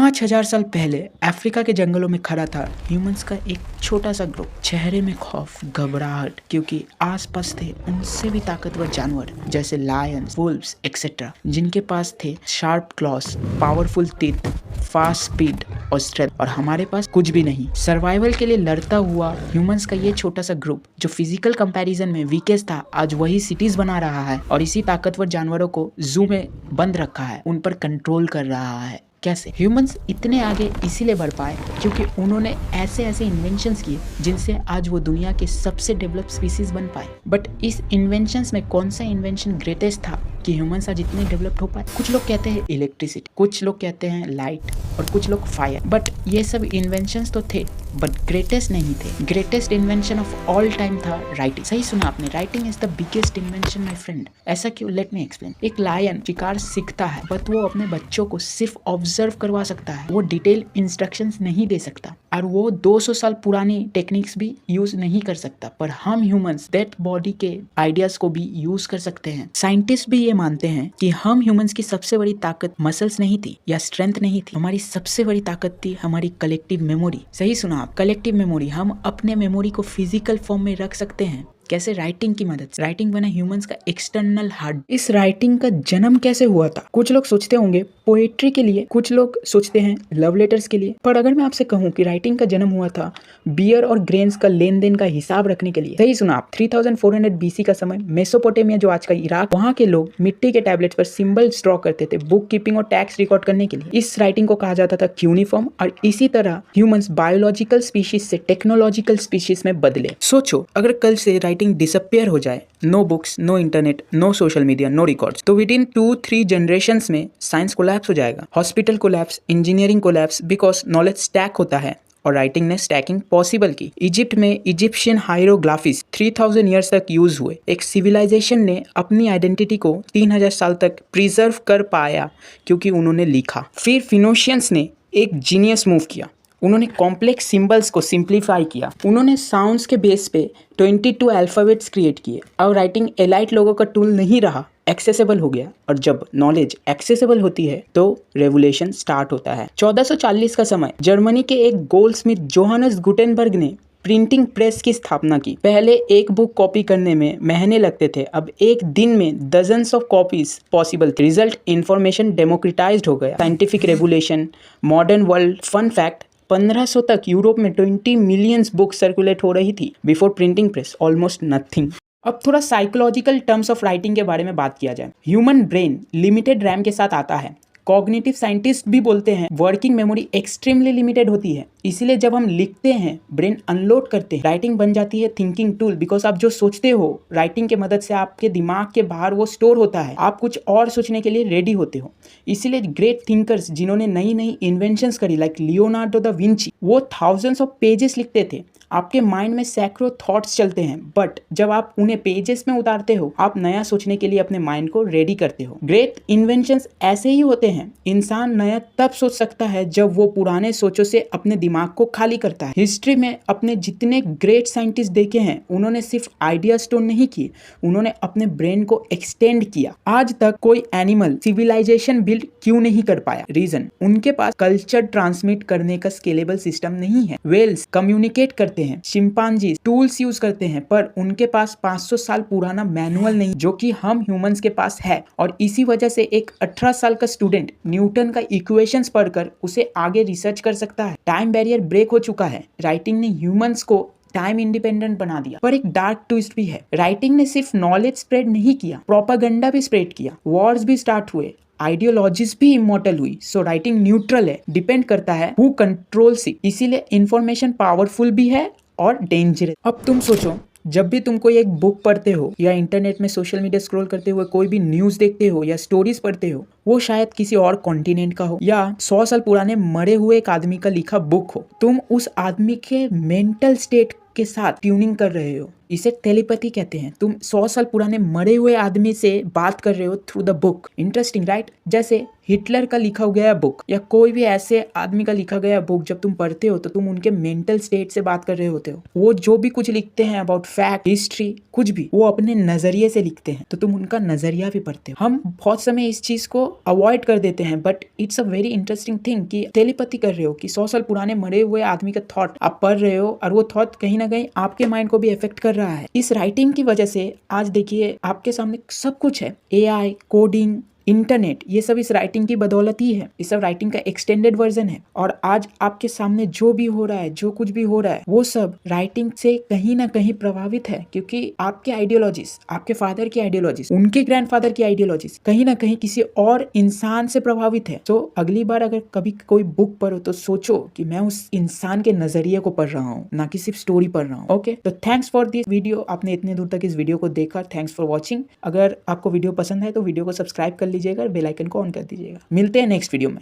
5000 साल पहले अफ्रीका के जंगलों में खड़ा था ह्यूमंस का एक छोटा सा ग्रुप। चेहरे में खौफ, घबराहट, क्योंकि आसपास थे उनसे भी ताकतवर जानवर जैसे लायंस, वुल्व्स एक्सेट्रा, जिनके पास थे sharp claws, powerful teeth, fast speed और स्ट्रेंथ। और हमारे पास कुछ भी नहीं। सर्वाइवल के लिए लड़ता हुआ ह्यूमंस का ये छोटा सा ग्रुप, जो फिजिकल कंपैरिजन में वीकेस्ट था, आज वही सिटीज बना रहा है और इसी ताकतवर जानवरों को जू में बंद रखा है, उन पर कंट्रोल कर रहा है। कैसे ह्यूमंस इतने आगे इसीलिए बढ़ पाए क्योंकि उन्होंने ऐसे ऐसे इन्वेंशंस किए जिनसे आज वो दुनिया के सबसे डेवलप स्पीसीज बन पाए। बट इस इन्वेंशंस में कौन सा इन्वेंशन ग्रेटेस्ट था कि ह्यूमंस आज इतने डेवलप्ड हो पाए? कुछ लोग कहते हैं इलेक्ट्रिसिटी, कुछ लोग कहते हैं लाइट और कुछ लोग फायर। बट ये सब इन्वेंशंस तो थे, बट ग्रेटेस्ट नहीं थे। Greatest invention of all time था राइटिंग। सही सुना आपने, writing is the biggest invention my friend. ऐसा क्यों? Let me explain. एक लायन शिकार सीखता है, बट वो अपने बच्चों को सिर्फ ऑब्जर्व करवा सकता है, वो डिटेल इंस्ट्रक्शंस नहीं दे सकता और वो 200 साल पुरानी टेक्निक्स भी यूज नहीं कर सकता। पर हम ह्यूमंस डेड बॉडी के आइडियाज को भी यूज कर सकते हैं। साइंटिस्ट भी ये मानते हैं कि हम ह्यूमंस की सबसे बड़ी ताकत मसल्स नहीं थी या स्ट्रेंथ नहीं थी, हमारी सबसे बड़ी ताकत थी हमारी कलेक्टिव मेमोरी। सही सुना आप, कलेक्टिव मेमोरी। हम अपने मेमोरी को फिजिकल फॉर्म में रख सकते हैं। कैसे? राइटिंग की मदद से। राइटिंग बना ह्यूमंस का एक्सटर्नल हार्ड। इस राइटिंग का जन्म कैसे हुआ था? कुछ लोग सोचते होंगे पोएट्री के लिए, कुछ लोग सोचते हैं लव लेटर्स के लिए। पर अगर मैं आपसे कहूं कि राइटिंग का जन्म हुआ था बियर और ग्रेन्स का लेन देन का हिसाब रखने के लिए। सही सुना आप, 3400 BC का समय, मेसोपोटामिया जो आज का इराक, वहां के लोग मिट्टी के टैबलेट्स पर सिंबल्स ड्रॉ करते थे बुक कीपिंग और टैक्स रिकॉर्ड करने के लिए। इस राइटिंग को कहा जाता था क्यूनिफॉर्म। और इसी तरह ह्यूमंस बायोलॉजिकल स्पीशीज से टेक्नोलॉजिकल स्पीशीज में बदले। सोचो अगर कल से राइटिंग डिसअपियर हो जाए, no books, no internet, no social media, no records, तो विद इन 2-3 जनरेशंस में साइंस कोलैप्स हो जाएगा, hospital collapse, engineering collapse, because knowledge stack होता है और राइटिंग ने स्टैकिंग पॉसिबल की। इजिप्ट में इजिप्शियन हायरोग्राफीज 3000 ईयर्स तक यूज हुए। एक सिविलाइजेशन ने अपनी आइडेंटिटी को 3000 साल तक प्रिजर्व कर पाया क्योंकि उन्होंने लिखा। फिर फिनोशियंस ने एक जीनियस मूव किया, उन्होंने कॉम्प्लेक्स सिंबल्स को सिंप्लीफाई किया। उन्होंने साउंड्स के बेस पे 22 अल्फाबेट्स क्रिएट किए। और राइटिंग एलाइट लोगों का टूल नहीं रहा, एक्सेसिबल हो गया। और जब नॉलेज एक्सेसिबल होती है तो रेवोल्यूशन स्टार्ट होता है। 1440 का समय, जर्मनी के एक गोल्डस्मिथ जोहानस गुटेनबर्ग ने प्रिंटिंग प्रेस की स्थापना की। पहले एक बुक कॉपी करने में महीने लगते थे, अब एक दिन में डजन्स ऑफ कॉपीज पॉसिबल थे। रिजल्ट, इंफॉर्मेशन डेमोक्रेटाइज्ड हो गया। Scientific revolution, modern world. Fun fact, 1500 तक यूरोप में 20 मिलियंस बुक सर्कुलेट हो रही थी। Before printing press almost nothing. अब थोड़ा साइकोलॉजिकल टर्म्स ऑफ राइटिंग के बारे में बात किया जाए। ह्यूमन ब्रेन लिमिटेड रैम के साथ आता है। कॉग्निटिव साइंटिस्ट भी बोलते हैं वर्किंग मेमोरी एक्सट्रीमली लिमिटेड होती है, इसीलिए जब हम लिखते हैं, ब्रेन अनलोड करते हैं, राइटिंग बन जाती है थिंकिंग टूल। बिकॉज आप जो सोचते हो राइटिंग के मदद से आपके दिमाग के बाहर वो स्टोर होता है, आप कुछ और सोचने के लिए रेडी होते हो। इसीलिए ग्रेट थिंकर्स जिन्होंने नई नई इन्वेंशंस करी, लाइक लियोनार्डो दा विंची, वो थाउजेंड्स ऑफ पेजेस लिखते थे। आपके माइंड में सैकड़ों थॉट्स चलते हैं, बट जब आप उन्हें पेजेस में उतारते हो, आप नया सोचने के लिए अपने माइंड को रेडी करते हो। ग्रेट इन्वेंशंस ऐसे ही होते हैं। इंसान नया तब सोच सकता है जब वो पुराने सोचों से अपने दिमाग को खाली करता है। हिस्ट्री में अपने जितने ग्रेट साइंटिस्ट देखे हैं, उन्होंने सिर्फ आइडिया स्टोर नहीं किए, उन्होंने अपने ब्रेन को एक्सटेंड किया। आज तक कोई एनिमल सिविलाइजेशन बिल्ड क्यों नहीं कर पाया? रीजन, उनके पास कल्चर ट्रांसमिट करने का स्केलेबल सिस्टम नहीं है। वेल्स कम्युनिकेट करते हैं, चिंपांजी टूल्स यूज करते हैं, पर उनके पास 500 साल पुराना मैनुअल नहीं, जो कि हम ह्यूमंस के पास है। और इसी वजह से एक 18 साल का स्टूडेंट न्यूटन का इक्वेशंस पढ़कर उसे आगे रिसर्च कर सकता है। टाइम बैरियर ब्रेक हो चुका है। राइटिंग ने ह्यूमंस को टाइम इंडिपेंडेंट बना दिया। पर एक डार्क ट्विस्ट भी है। राइटिंग ने सिर्फ नॉलेज स्प्रेड नहीं किया, प्रोपागेंडा भी स्प्रेड किया। वॉर्स भी स्टार्ट हुए, आइडियोलॉजीज भी इमोर्टल हुई। सो राइटिंग न्यूट्रल है, डिपेंड करता है हु कंट्रोल्स इट। इसीलिए इंफॉर्मेशन पावरफुल भी है और डेंजरस। अब तुम सोचो, जब भी तुम कोई एक बुक पढ़ते हो या इंटरनेट में सोशल मीडिया स्क्रॉल करते हुए कोई भी न्यूज देखते हो या स्टोरीज पढ़ते हो, वो शायद किसी और कॉन्टिनेंट का हो या 100 साल पुराने मरे हुए एक आदमी का लिखा बुक हो। तुम उस आदमी के मेंटल स्टेट के साथ ट्यूनिंग कर रहे हो। इसे टेलीपैथी कहते हैं। तुम 100 साल पुराने मरे हुए आदमी से बात कर रहे हो through the book. Interesting right? जैसे हिटलर का लिखा गया बुक या कोई भी ऐसे आदमी का लिखा गया बुक जब तुम पढ़ते हो तो तुम उनके मेंटल स्टेट से बात कर रहे होते हो। वो जो भी कुछ लिखते हैं अबाउट फैक्ट, हिस्ट्री, कुछ भी, वो अपने नजरिए से लिखते हैं, तो तुम उनका नजरिया भी पढ़ते हो। हम बहुत समय इस चीज को अवॉइड कर देते हैं, but it's a very interesting thing कि टेलीपैथी कर रहे हो कि 100 साल पुराने मरे हुए आदमी का थॉट आप पढ़ रहे हो और वो थॉट कहीं ना कहीं आपके माइंड को भी इफेक्ट कर रहा है। इस राइटिंग की वजह से आज देखिए आपके सामने सब कुछ है, एआई, कोडिंग, इंटरनेट, ये सब इस राइटिंग की बदौलत ही है। ये सब राइटिंग का एक्सटेंडेड वर्जन है और आज आपके सामने जो भी हो रहा है, जो कुछ भी हो रहा है, वो सब राइटिंग से कहीं ना कहीं प्रभावित है, क्योंकि आपके आइडियोलॉजीज, आपके फादर की आइडियोलॉजीज, उनके ग्रैंडफादर की आइडियोलॉजीज कहीं ना कहीं किसी और इंसान से प्रभावित है। तो अगली बार अगर कभी कोई बुक पढ़ो तो सोचो कि मैं उस इंसान के नजरिए को पढ़ रहा हूँ, ना कि सिर्फ स्टोरी पढ़ रहा हूँ। ओके, तो थैंक्स फॉर दिस वीडियो। आपने इतने दूर तक इस वीडियो को देखा, थैंक्स फॉर वॉचिंग। अगर आपको वीडियो पसंद है तो वीडियो को सब्सक्राइब कर लीजिएगा, बेल आइकन को ऑन कर दीजिएगा। मिलते हैं नेक्स्ट वीडियो में।